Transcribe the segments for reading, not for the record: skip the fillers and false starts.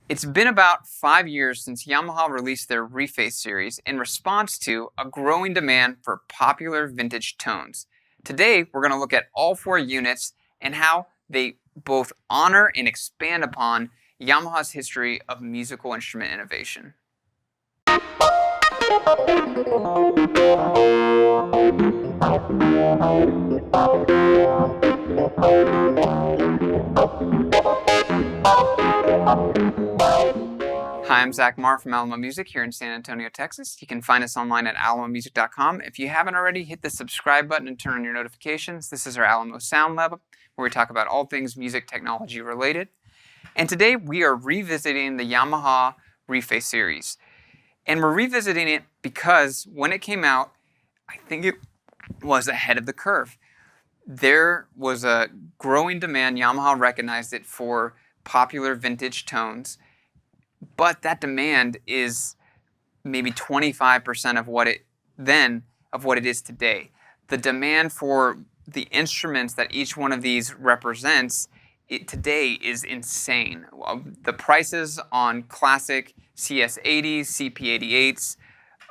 It's been about 5 years since Yamaha released their Reface series in response to a growing demand for popular vintage tones. Today, we're going to look at all four units and how they both honor and expand upon Yamaha's history of musical instrument innovation. Hi, I'm Zach Marr from Alamo Music here in San Antonio, Texas. You can find us online at alamomusic.com. If you haven't already, hit the subscribe button and turn on your notifications. This is our Alamo Sound Lab, where we talk about all things music technology related. And today we are revisiting the Yamaha Reface series. And we're revisiting it because when it came out, I think it was ahead of the curve. There was a growing demand. Yamaha recognized it for popular vintage tones. But that demand is maybe 25% of what it is today. The demand for the instruments that each one of these represents today is insane. The prices on classic CS80s, CP88s,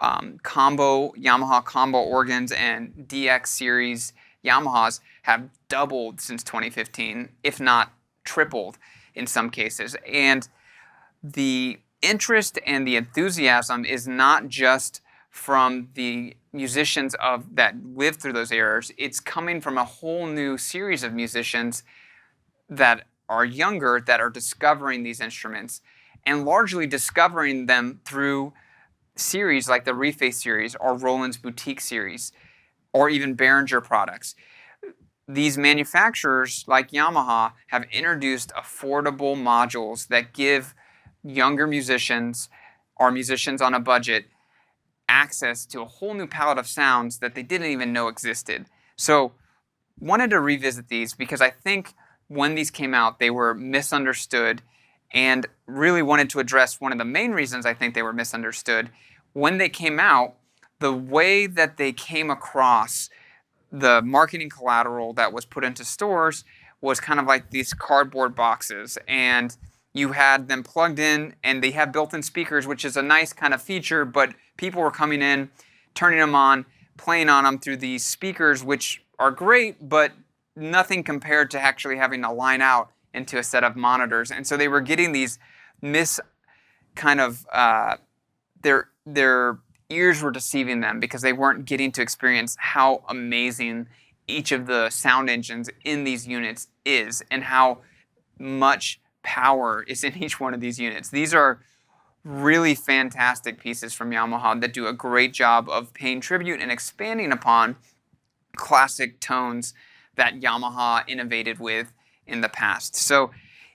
Yamaha combo organs, and DX series Yamahas have doubled since 2015, if not tripled in some cases. And the interest and the enthusiasm is not just from the musicians that lived through those eras. It's coming from a whole new series of musicians that are younger, that are discovering these instruments, and largely discovering them through series like the Reface series or Roland's Boutique series, or even Behringer products. These manufacturers like Yamaha have introduced affordable modules that give younger musicians or musicians on a budget access to a whole new palette of sounds that they didn't even know existed. So wanted to revisit these because I think when these came out, they were misunderstood, and really wanted to address one of the main reasons I think they were misunderstood. When they came out, the way that they came across the marketing collateral that was put into stores was kind of like these cardboard boxes, and you had them plugged in, and they have built-in speakers, which is a nice kind of feature, but people were coming in, turning them on, playing on them through these speakers, which are great, but nothing compared to actually having to line out into a set of monitors. And so they were getting these their ears were deceiving them because they weren't getting to experience how amazing each of the sound engines in these units is and how much power is in each one of these units. These are really fantastic pieces from Yamaha that do a great job of paying tribute and expanding upon classic tones that Yamaha innovated with in the past. So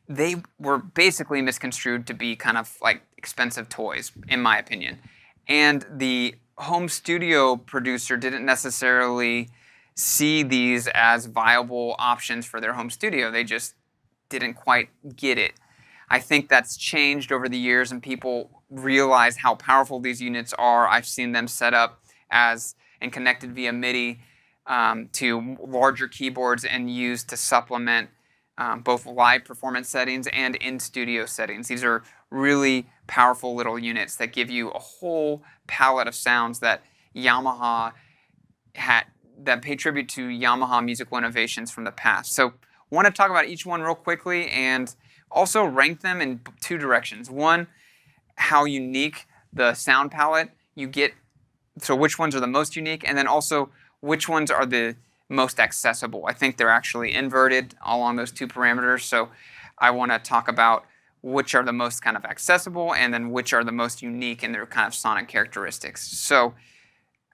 they were basically misconstrued to be kind of like expensive toys, in my opinion. And the home studio producer didn't necessarily see these as viable options for their home studio. They just didn't quite get it. I think that's changed over the years, and people realize how powerful these units are. I've seen them set up and connected via MIDI to larger keyboards and used to supplement both live performance settings and in-studio settings. These are really powerful little units that give you a whole palette of sounds that Yamaha that pay tribute to Yamaha musical innovations from the past. So I want to talk about each one real quickly and also rank them in two directions. One, how unique the sound palette you get, so which ones are the most unique, and then also which ones are the most accessible. I think they're actually inverted along those two parameters, so I want to talk about which are the most kind of accessible and then which are the most unique in their kind of sonic characteristics. So,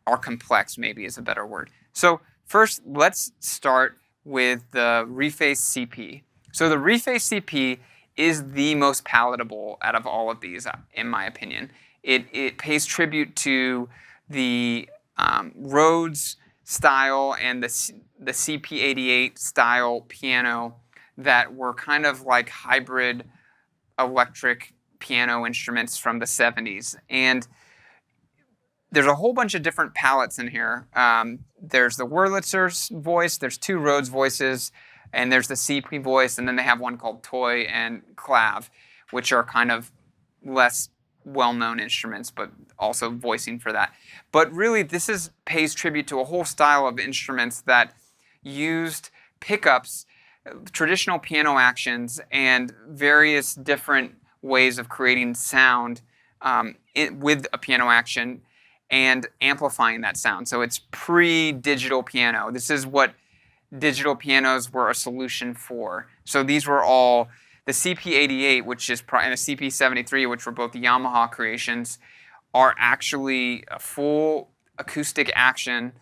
or complex maybe is a better word. So first, let's start with the Reface CP. So the Reface CP is the most palatable out of all of these, in my opinion. It pays tribute to the Rhodes style and the CP88 style piano that were kind of like hybrid electric piano instruments from the 70s. And there's a whole bunch of different palettes in here. There's the Wurlitzer's voice, there's two Rhodes voices, and there's the CP voice, and then they have one called Toy and Clav, which are kind of less well-known instruments, but also voicing for that. But really, pays tribute to a whole style of instruments that used pickups, traditional piano actions, and various different ways of creating sound with a piano action and amplifying that sound. So it's pre-digital piano. This is what digital pianos were a solution for. So these were all the CP88, which is and the CP73, which were both Yamaha creations, are actually a full acoustic action,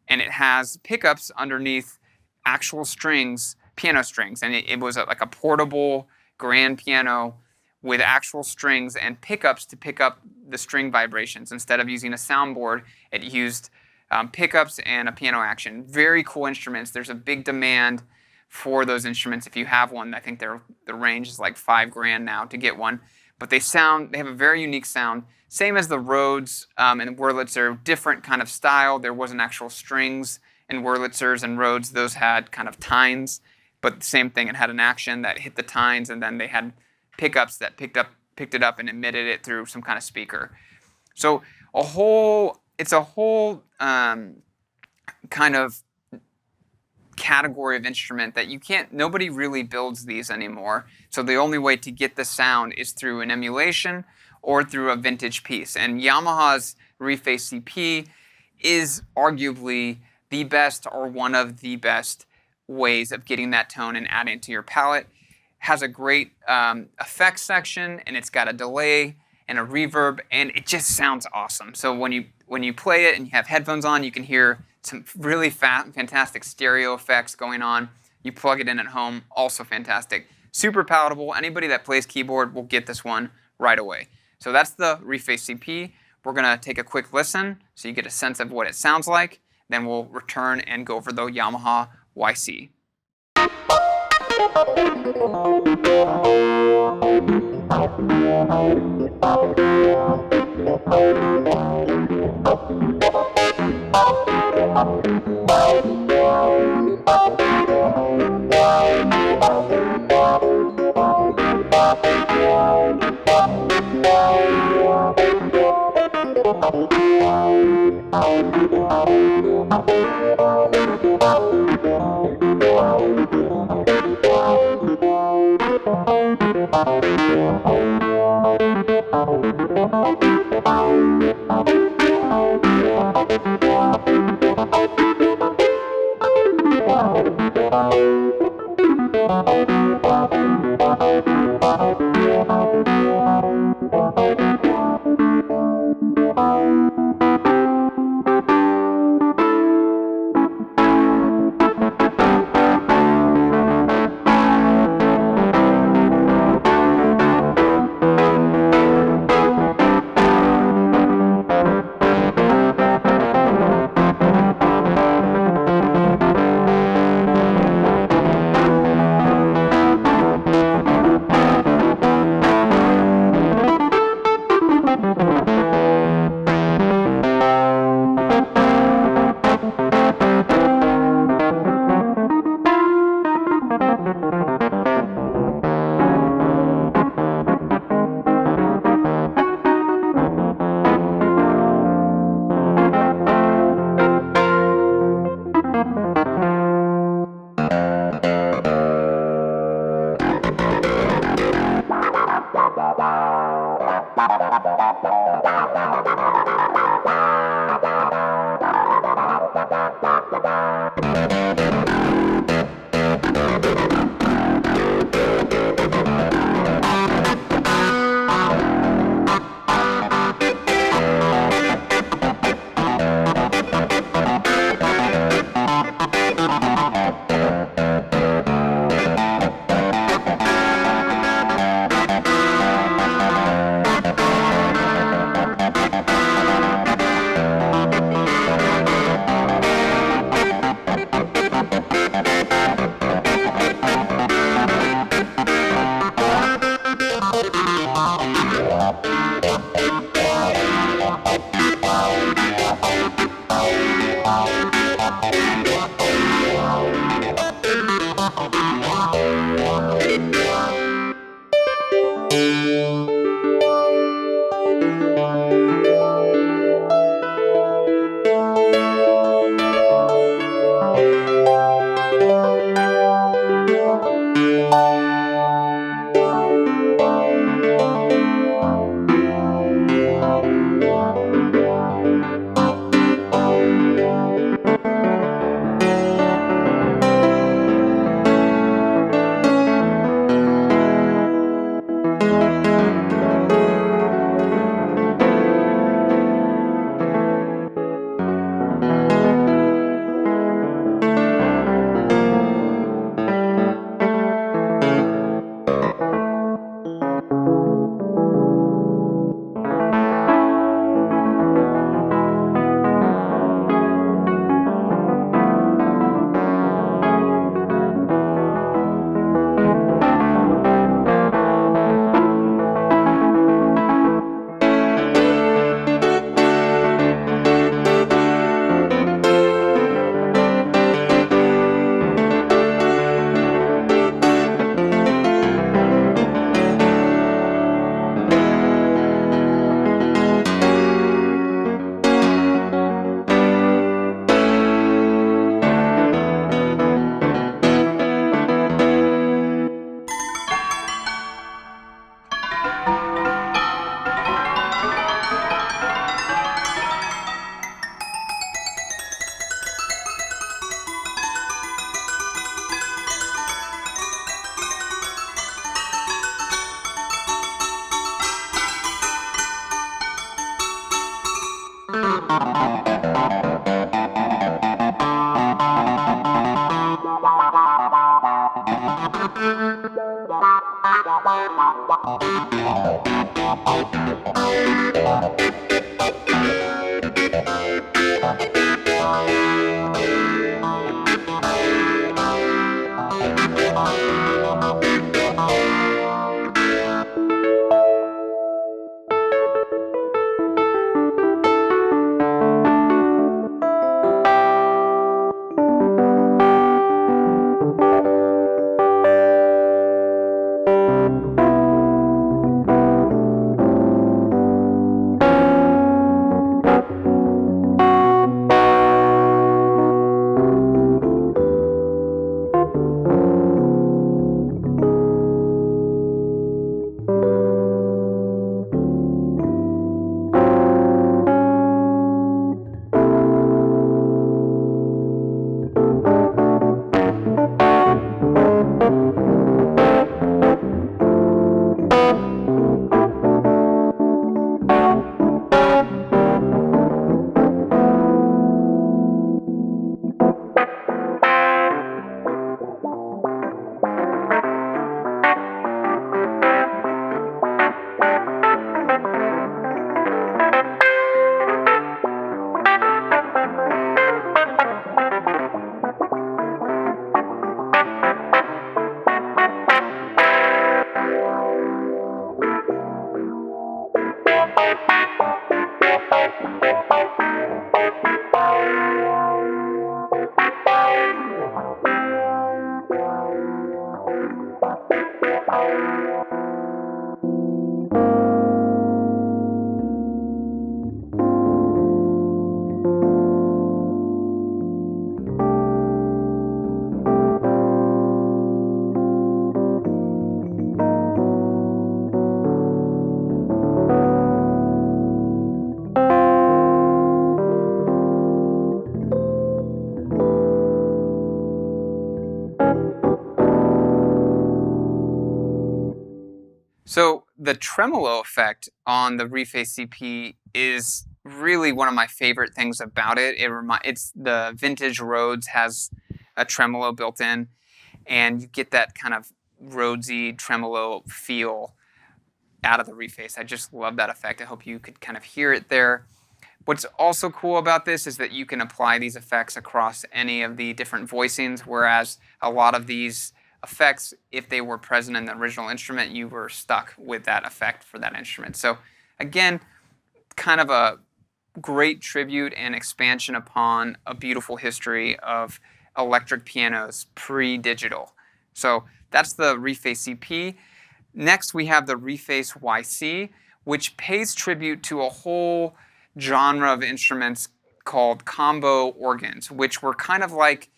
and it has pickups underneath actual strings, piano strings, and it was like a portable grand piano with actual strings and pickups to pick up the string vibrations. Instead of using a soundboard, it used pickups and a piano action. Very cool instruments. There's a big demand for those instruments. If you have one, I think the range is like $5,000 now to get one. But they have a very unique sound. Same as the Rhodes and Wurlitzer, different kind of style. There wasn't actual strings in Wurlitzers and Rhodes. Those had kind of tines, but the same thing. It had an action that hit the tines, and then they had pickups that picked it up and emitted it through some kind of speaker. So it's a whole kind of category of instrument that nobody really builds these anymore. So the only way to get the sound is through an emulation or through a vintage piece. And Yamaha's Reface CP is arguably the best or one of the best ways of getting that tone and adding it to your palette. Has a great effects section, and it's got a delay and a reverb, and it just sounds awesome. So when you play it and you have headphones on, you can hear some really fantastic stereo effects going on. You plug it in at home, also fantastic. Super palatable. Anybody that plays keyboard will get this one right away. So that's the Reface CP. We're going to take a quick listen so you get a sense of what it sounds like. Then we'll return and go over the Yamaha YC. So the tremolo effect on the Reface CP is really one of my favorite things about it. It's the vintage Rhodes has a tremolo built in, and you get that kind of Rhodesy tremolo feel out of the Reface. I just love that effect. I hope you could kind of hear it there. What's also cool about this is that you can apply these effects across any of the different voicings, whereas a lot of these effects, if they were present in the original instrument, you were stuck with that effect for that instrument. So again, kind of a great tribute and expansion upon a beautiful history of electric pianos pre-digital. So that's the Reface CP. Next, we have the Reface YC, which pays tribute to a whole genre of instruments called combo organs, which were kind of like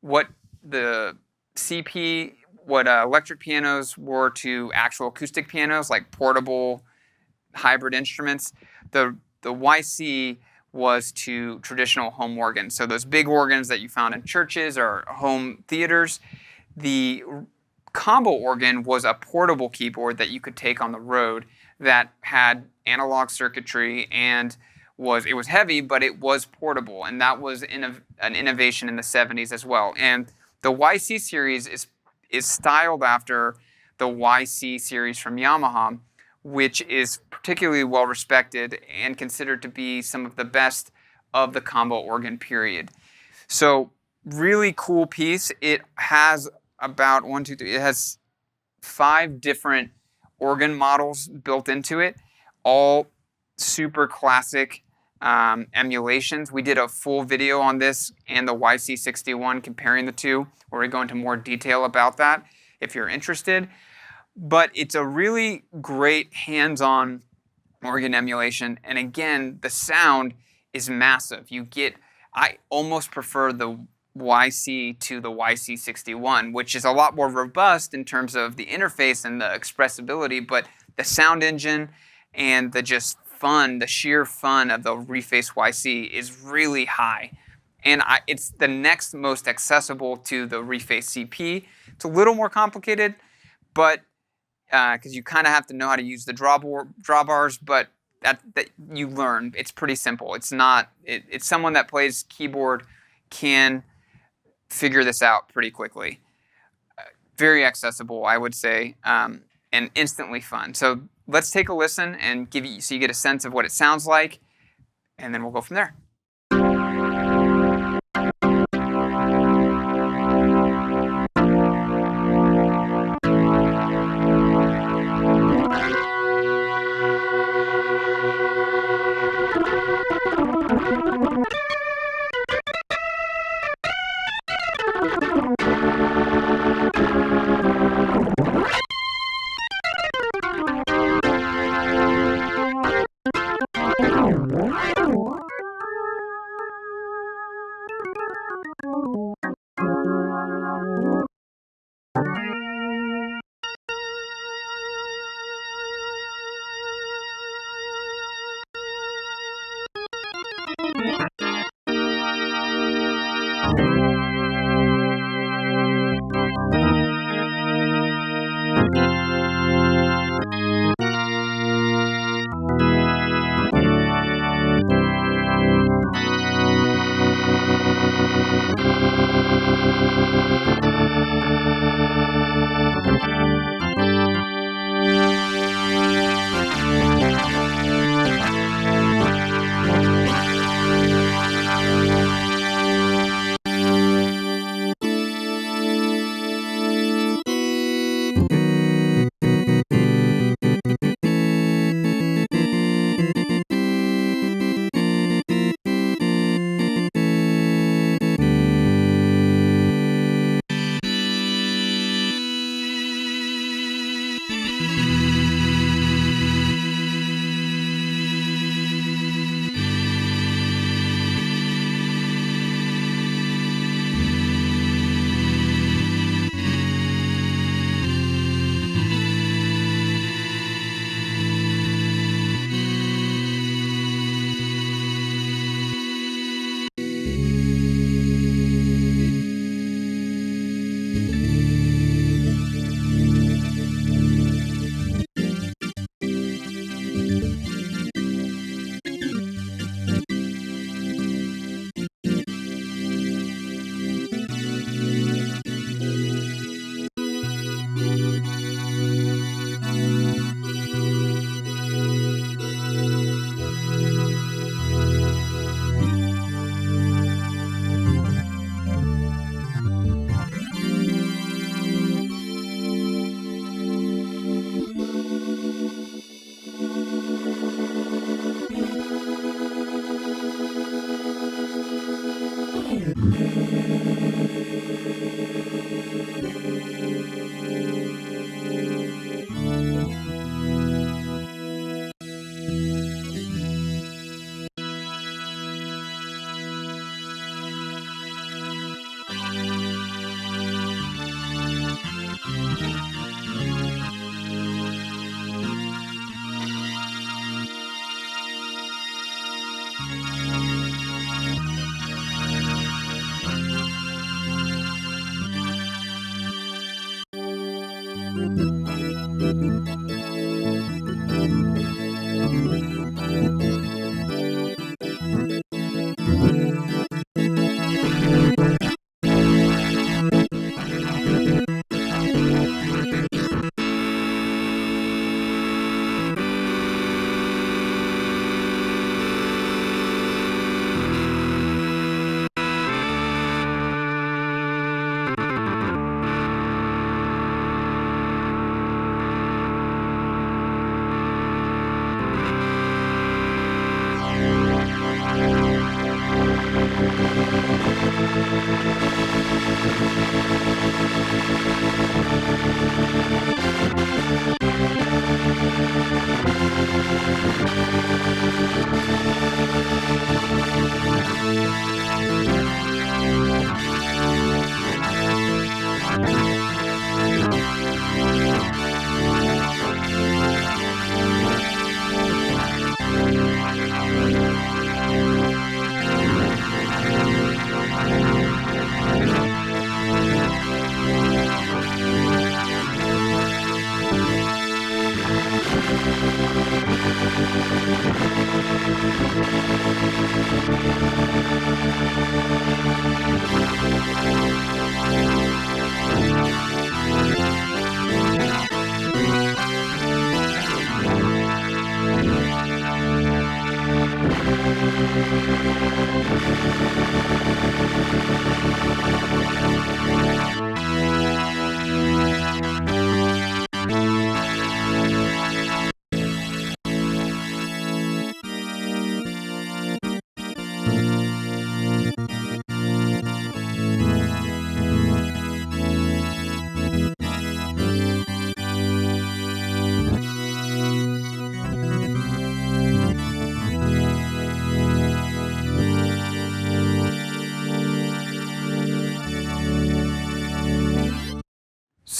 what the CP, what electric pianos were to actual acoustic pianos, like portable hybrid instruments. The YC was to traditional home organs. So those big organs that you found in churches or home theaters. The combo organ was a portable keyboard that you could take on the road that had analog circuitry and it was heavy, but it was portable, and that was an innovation in the 70s as well. And the YC series is styled after the YC series from Yamaha, which is particularly well respected and considered to be some of the best of the combo organ period. So really cool piece. It has about it has 5 different organ models built into it, all super classic emulations. We did a full video on this and the YC61 comparing the two, where we go into more detail about that if you're interested. But it's a really great hands-on organ emulation, and again, the sound is massive. I almost prefer the YC to the YC61, which is a lot more robust in terms of the interface and the expressibility, but the sound engine and the sheer fun of the Reface YC is really high. And it's the next most accessible to the Reface CP. It's a little more complicated, but because you kind of have to know how to use the drawbars, but that you learn. It's pretty simple. It's someone that plays keyboard can figure this out pretty quickly. Very accessible, I would say. and instantly fun. So let's take a listen and give you so you get a sense of what it sounds like, and then we'll go from there.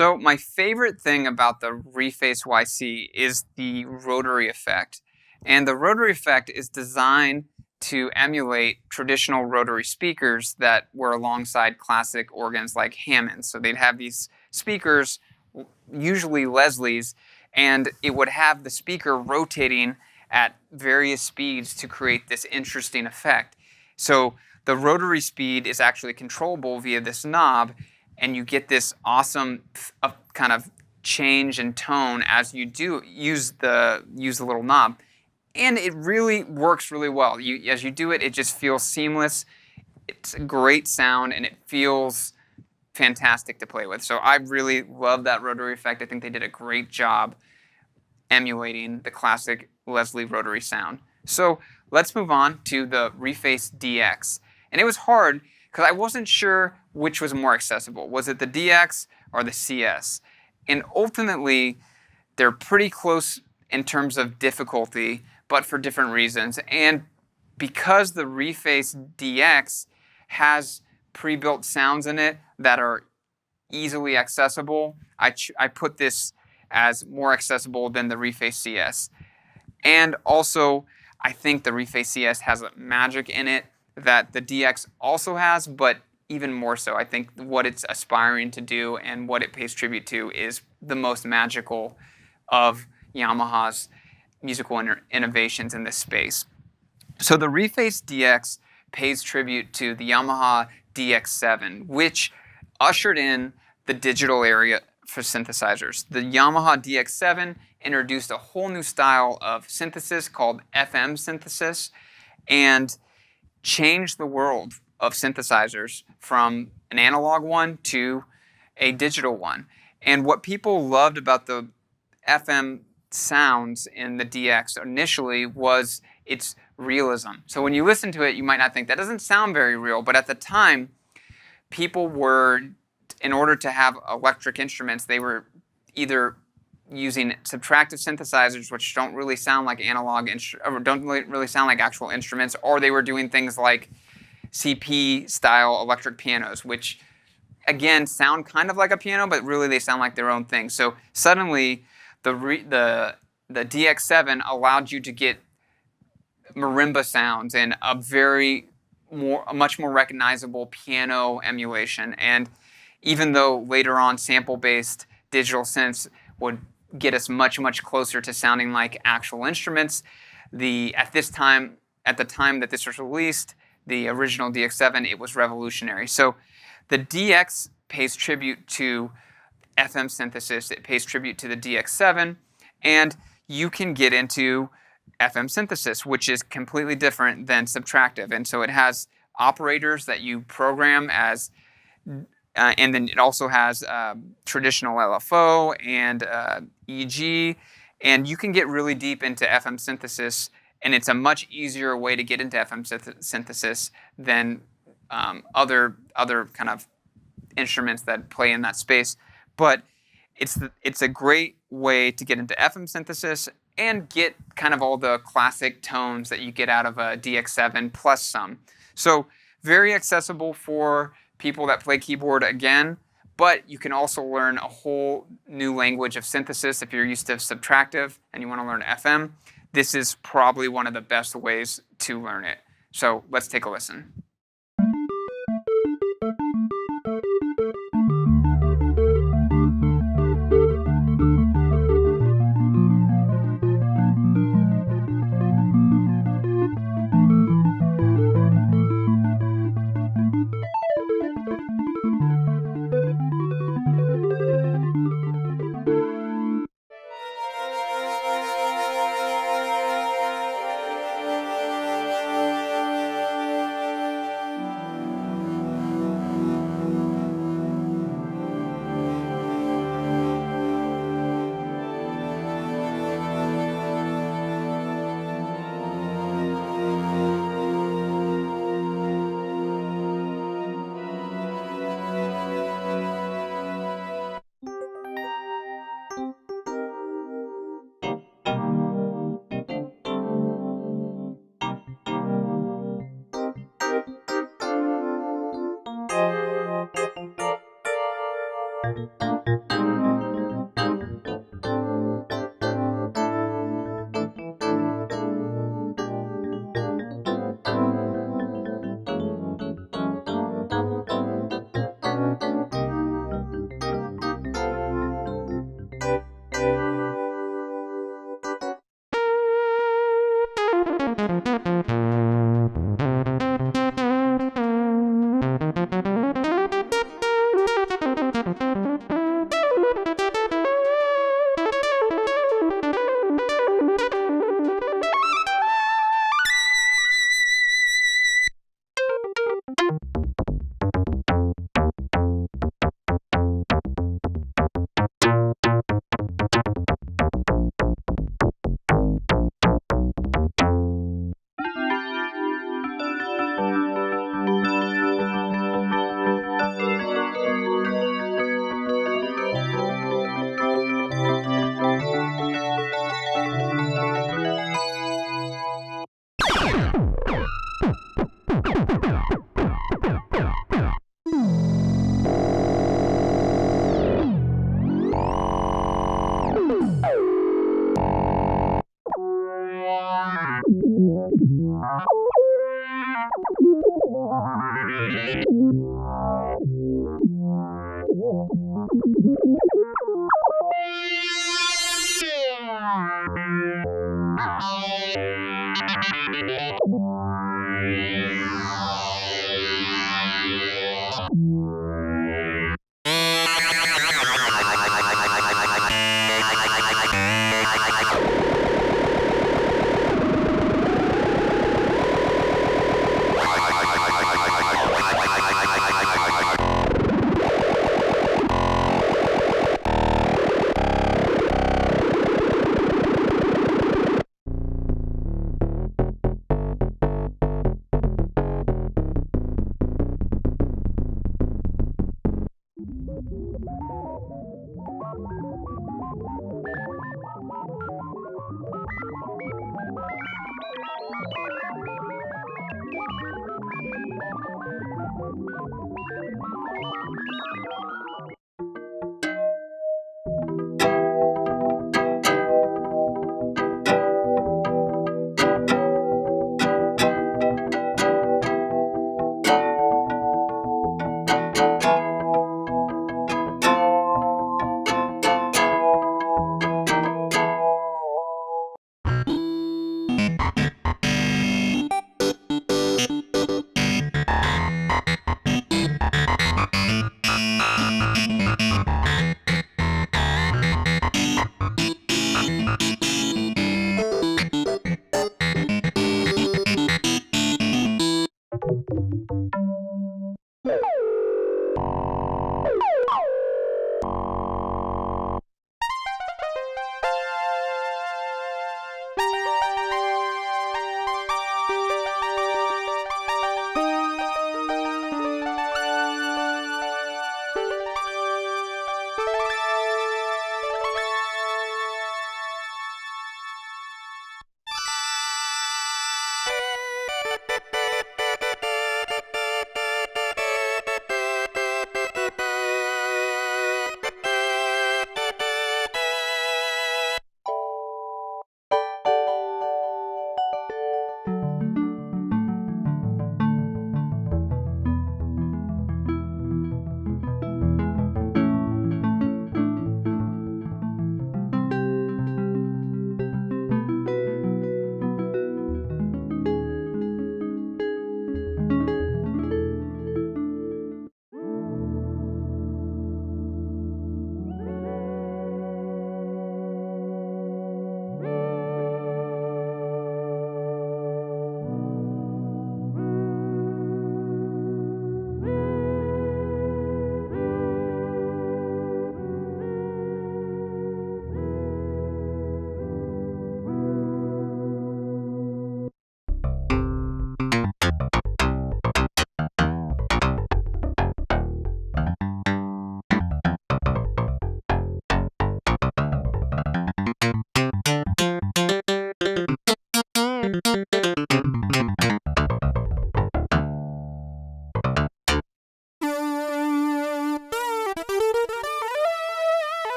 So my favorite thing about the Reface YC is the rotary effect. And the rotary effect is designed to emulate traditional rotary speakers that were alongside classic organs like Hammonds. So they'd have these speakers, usually Leslie's, and it would have the speaker rotating at various speeds to create this interesting effect. So the rotary speed is actually controllable via this knob, and you get this awesome kind of change in tone as you do use the little knob. And it really works really well. As you do it, it just feels seamless. It's a great sound, and it feels fantastic to play with. So I really love that rotary effect. I think they did a great job emulating the classic Leslie rotary sound. So let's move on to the Reface DX. And it was hard because I wasn't sure which was more accessible. Was it the DX or the CS? And ultimately, they're pretty close in terms of difficulty, but for different reasons. And because the Reface DX has pre-built sounds in it that are easily accessible, I put this as more accessible than the Reface CS. And also, I think the Reface CS has a magic in it that the DX also has, but even more so. I think what it's aspiring to do and what it pays tribute to is the most magical of Yamaha's musical innovations in this space. So the Reface DX pays tribute to the Yamaha DX7, which ushered in the digital area for synthesizers. The Yamaha DX7 introduced a whole new style of synthesis called FM synthesis and changed the world of synthesizers from an analog one to a digital one. And what people loved about the FM sounds in the DX initially was its realism. So when you listen to it, you might not think that doesn't sound very real, but at the time, people were, in order to have electric instruments, they were either using subtractive synthesizers, which don't really sound like analog, or don't really sound like actual instruments, or they were doing things like CP-style electric pianos, which, again, sound kind of like a piano, but really they sound like their own thing. So suddenly, the DX7 allowed you to get marimba sounds and a much more recognizable piano emulation. And even though later on sample-based digital synths would get us much, much closer to sounding like actual instruments, at the time that this was released, the original DX7, it was revolutionary. So the DX pays tribute to FM synthesis, it pays tribute to the DX7, and you can get into FM synthesis, which is completely different than subtractive. And so it has operators that you program as, and then it also has traditional LFO and EG, and you can get really deep into FM synthesis, and it's a much easier way to get into FM synthesis than other kind of instruments that play in that space. But it's a great way to get into FM synthesis and get kind of all the classic tones that you get out of a DX7 plus some. So very accessible for people that play keyboard again, but you can also learn a whole new language of synthesis if you're used to subtractive and you want to learn FM. This is probably one of the best ways to learn it. So let's take a listen.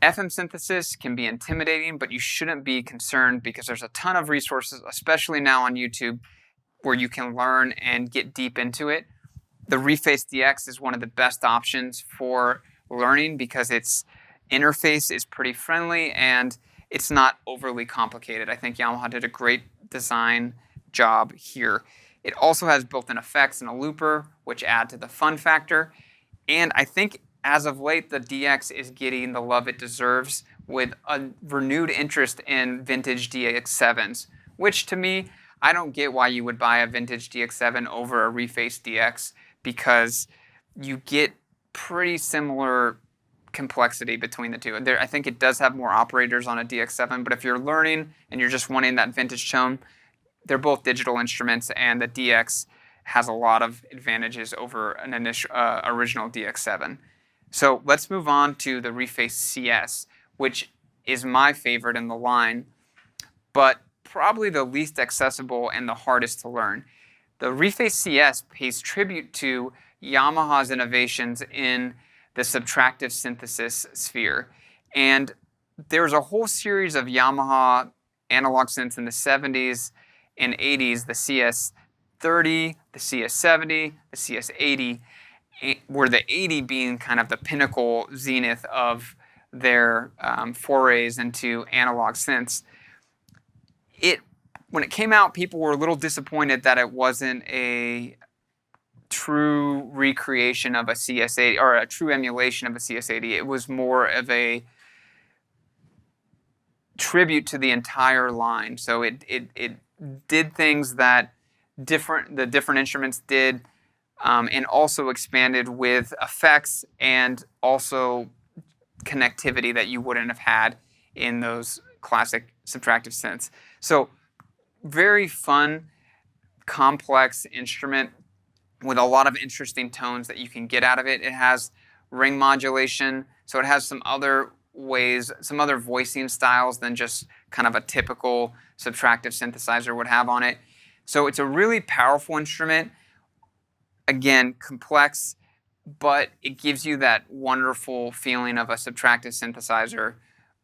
FM synthesis can be intimidating, but you shouldn't be concerned because there's a ton of resources, especially now on YouTube, where you can learn and get deep into it. The Reface DX is one of the best options for learning because its interface is pretty friendly and it's not overly complicated. I think Yamaha did a great design job here. It also has built-in effects and a looper, which add to the fun factor. And I think as of late, the DX is getting the love it deserves with a renewed interest in vintage DX7s, which to me, I don't get why you would buy a vintage DX7 over a Reface DX because you get pretty similar complexity between the two. I think it does have more operators on a DX7, but if you're learning and you're just wanting that vintage tone, they're both digital instruments, and the DX has a lot of advantages over an original DX7. So let's move on to the Reface CS, which is my favorite in the line, but probably the least accessible and the hardest to learn. The Reface CS pays tribute to Yamaha's innovations in the subtractive synthesis sphere. And there's a whole series of Yamaha analog synths in the 70s and 80s, the CS30, the CS70, the CS80, where the 80 being kind of the pinnacle zenith of their forays into analog synths. When it came out, people were a little disappointed that it wasn't a true recreation of a CS80 or a true emulation of a CS80. It was more of a tribute to the entire line. So it did things that the different instruments did, and also expanded with effects and also connectivity that you wouldn't have had in those classic subtractive synths. So very fun, complex instrument with a lot of interesting tones that you can get out of it. It has ring modulation, so it has some other ways, some other voicing styles than just kind of a typical subtractive synthesizer would have on it. So it's a really powerful instrument. Again, complex, but it gives you that wonderful feeling of a subtractive synthesizer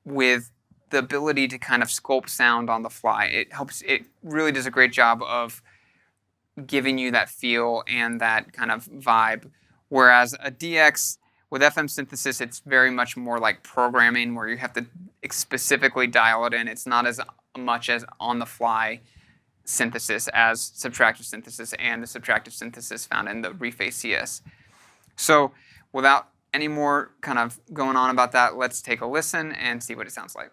with the ability to kind of sculpt sound on the fly. It really does a great job of giving you that feel and that kind of vibe. Whereas a DX with FM synthesis, it's very much more like programming where you have to specifically dial it in. It's not as much as on the fly synthesis as subtractive synthesis and the subtractive synthesis found in the Reface CS. So without any more kind of going on about that, let's take a listen and see what it sounds like.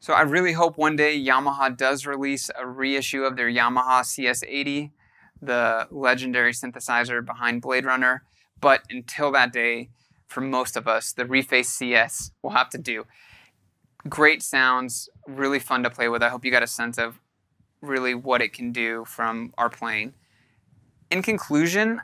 So I really hope one day Yamaha does release a reissue of their Yamaha CS80, the legendary synthesizer behind Blade Runner. But until that day, for most of us, the Reface CS will have to do. Great sounds, really fun to play with. I hope you got a sense of really what it can do from our playing. In conclusion,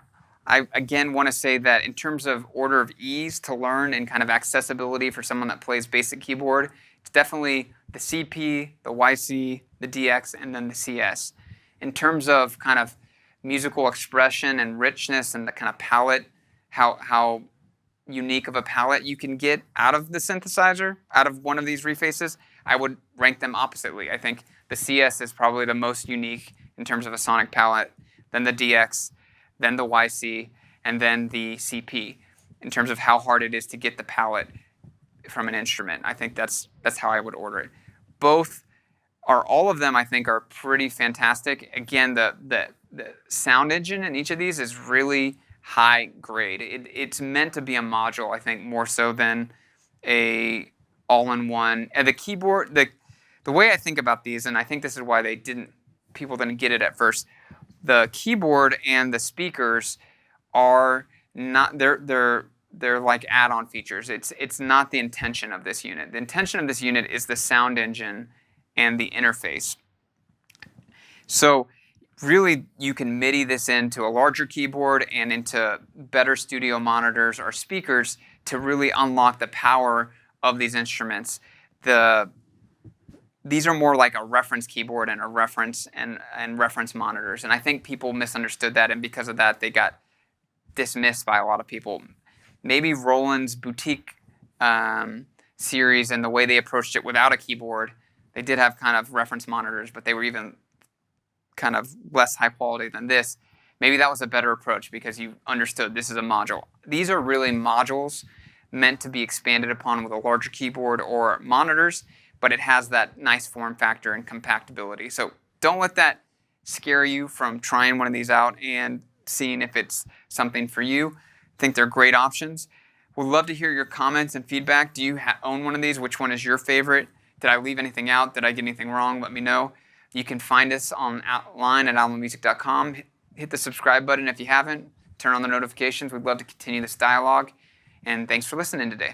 I again want to say that in terms of order of ease to learn and kind of accessibility for someone that plays basic keyboard, it's definitely the CP, the YC, the DX, and then the CS. In terms of kind of musical expression and richness and the kind of palette, how unique of a palette you can get out of the synthesizer, out of one of these refaces, I would rank them oppositely. I think the CS is probably the most unique in terms of a sonic palette, then the DX, then the YC, and then the CP, in terms of how hard it is to get the palette from an instrument. I think that's how I would order it. All of them I think are pretty fantastic. Again, the sound engine in each of these is really high grade. It's meant to be a module, I think, more so than a all-in-one. And the keyboard, the way I think about these, and I think this is why people didn't get it at first, the keyboard and the speakers are not, they're like add-on features. It's not the intention of this unit. The intention of this unit is the sound engine and the interface. So really, you can MIDI this into a larger keyboard and into better studio monitors or speakers to really unlock the power of these instruments. These are more like a reference keyboard and a reference and reference monitors. And I think people misunderstood that, and because of that, they got dismissed by a lot of people. Maybe Roland's Boutique series and the way they approached it without a keyboard, they did have kind of reference monitors, but they were even kind of less high quality than this. Maybe that was a better approach because you understood this is a module. These are really modules meant to be expanded upon with a larger keyboard or monitors, but it has that nice form factor and compactability. So don't let that scare you from trying one of these out and seeing if it's something for you. I think they're great options. We'd love to hear your comments and feedback. Do you own one of these? Which one is your favorite? Did I leave anything out? Did I get anything wrong? Let me know. You can find us online at almamusic.com. Hit the subscribe button if you haven't. Turn on the notifications. We'd love to continue this dialogue. And thanks for listening today.